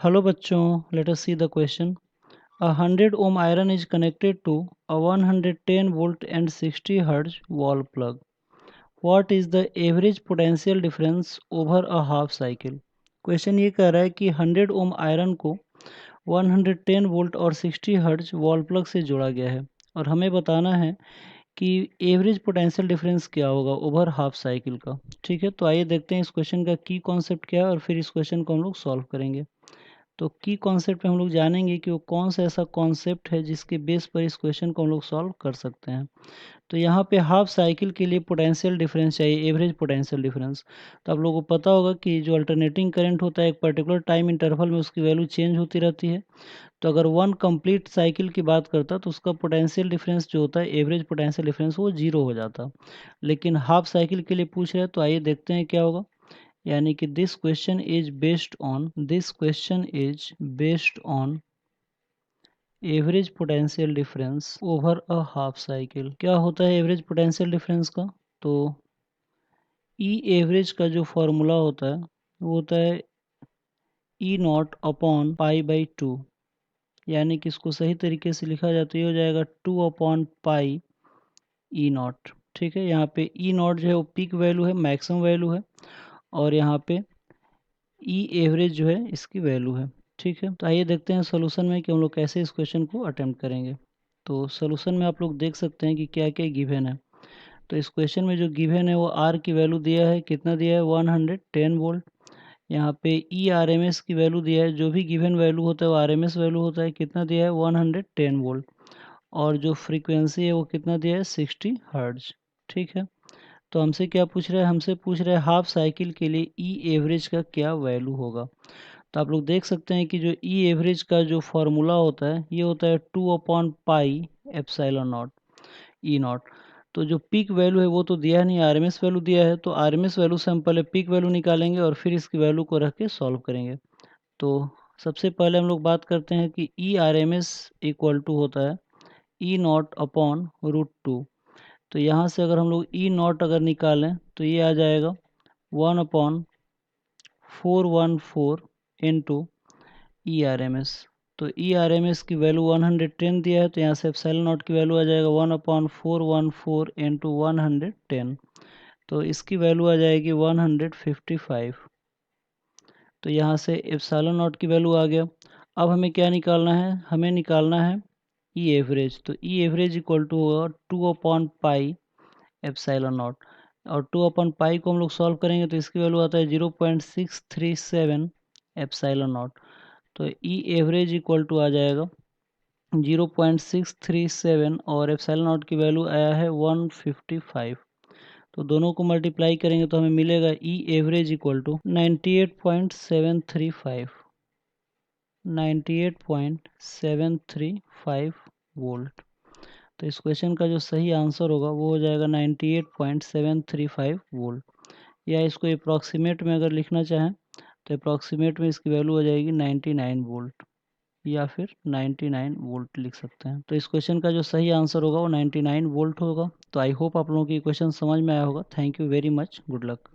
Hello bachchon, let us see the question. A 100 ohm iron is connected to a 110 volt and 60 Hz wall plug. What is the average potential difference over a half cycle? Question ये कह रहा है कि 100 ओम iron को 110 volt और 60 hertz wall plug से जोड़ा गया है और हमें बताना है कि एवरेज पोटेंशियल डिफरेंस क्या होगा ओवर हाफ साइकिल का। ठीक है, तो आइए देखते हैं इस क्वेश्चन का की कॉन्सेप्ट क्या है और फिर इस क्वेश्चन को हम लोग सॉल्व करेंगे। तो की कॉन्सेप्ट में हम लोग जानेंगे कि वो कौन सा ऐसा कॉन्सेप्ट है जिसके बेस पर इस क्वेश्चन को हम लोग सॉल्व कर सकते हैं। तो यहाँ पे हाफ साइकिल के लिए पोटेंशियल डिफरेंस चाहिए, एवरेज पोटेंशियल डिफरेंस। तो आप लोगों को पता होगा कि जो अल्टरनेटिंग करंट होता है एक पर्टिकुलर टाइम इंटरवल में उसकी वैल्यू चेंज होती रहती है। तो अगर वन कंप्लीट साइकिल की बात करता तो उसका पोटेंशियल डिफरेंस जो होता है, एवरेज पोटेंशियल डिफरेंस, वो जीरो हो जाता। लेकिन हाफ साइकिल के लिए पूछ रहे हैं, तो आइए देखते हैं क्या होगा। यानी कि this question is based on average potential difference over a half cycle. क्या होता है एवरेज पोटेंशियल डिफरेंस का? तो ई एवरेज का जो फॉर्मूला होता है वो होता है e not upon pi by two. यानी कि इसको सही तरीके से लिखा जाए तो ये हो जाएगा 2/पाई ई नॉट। ठीक है, यहाँ पे ई नॉट जो है वो पीक वैल्यू है, मैक्सिमम वैल्यू है, और यहाँ पे ई एवरेज जो है इसकी वैल्यू है। ठीक है, तो आइए देखते हैं सोल्यूशन में कि हम लोग कैसे इस क्वेश्चन को अटेम्प्ट करेंगे। तो सोल्यूशन में आप लोग देख सकते हैं कि क्या क्या गिवन है। तो इस क्वेश्चन में जो गिवन है वो आर की वैल्यू दिया है, कितना दिया है, 110 वोल्ट। यहाँ पे ई आर एम एस की वैल्यू दिया है, जो भी गिवन वैल्यू होता है वो आर एम एस वैल्यू होता है, कितना दिया है, 110 वोल्ट। और जो फ्रीक्वेंसी है वो कितना दिया है, 60 हर्ट्ज। ठीक है, तो हमसे क्या पूछ रहा है, हमसे पूछ रहा है हाफ साइकिल के लिए ई एवरेज का क्या वैल्यू होगा। तो आप लोग देख सकते हैं कि जो ई एवरेज का जो फॉर्मूला होता है ये होता है 2/पाई एप्सिलॉन नॉट ई नॉट। तो जो पीक वैल्यू है वो तो दिया है नहीं, आरएमएस वैल्यू दिया है। तो आरएमएस वैल्यू से हम पहले पीक वैल्यू निकालेंगे और फिर इसकी वैल्यू को रख के सॉल्व करेंगे। तो सबसे पहले हम लोग बात करते हैं कि E R M S equal to होता है ई नॉट अपॉन √2। तो यहाँ से अगर हम लोग ई नॉट अगर निकालें तो ये आ जाएगा 1/414 into E R M S. तो ई आर एम एस की वैल्यू 110 दिया है, तो यहाँ से एप्सिलॉन नॉट की वैल्यू आ जाएगा 1/414 इंटू 110। तो इसकी वैल्यू आ जाएगी 155। तो यहाँ से एप्सिलॉन नॉट की वैल्यू आ गया। अब हमें क्या निकालना है, हमें निकालना है ई एवरेज। तो ई एवरेज इक्वल टू होगा 2/पाई एप्सिलॉन नॉट। और 2/पाई को हम लोग सॉल्व करेंगे तो इसकी वैल्यू आता है 0.637 एप्सिलॉन नॉट। तो ई एवरेज इक्वल टू आ जाएगा 0.637 और एप्सिलॉन नॉट की वैल्यू आया है 155। तो दोनों को मल्टीप्लाई करेंगे तो हमें मिलेगा ई एवरेज इक्वल टू 98.735 वोल्ट। तो इस क्वेश्चन का जो सही आंसर होगा वो हो जाएगा 98.735 वोल्ट। या इसको अप्रॉक्सीमेट में अगर लिखना चाहें तो अप्रॉक्सीमेट में इसकी वैल्यू हो जाएगी 99 वोल्ट या फिर 99 वोल्ट लिख सकते हैं। तो इस क्वेश्चन का जो सही आंसर होगा वो 99 वोल्ट होगा। तो आई होप आप लोगों की क्वेश्चन समझ में आया होगा। Thank you very much, good luck.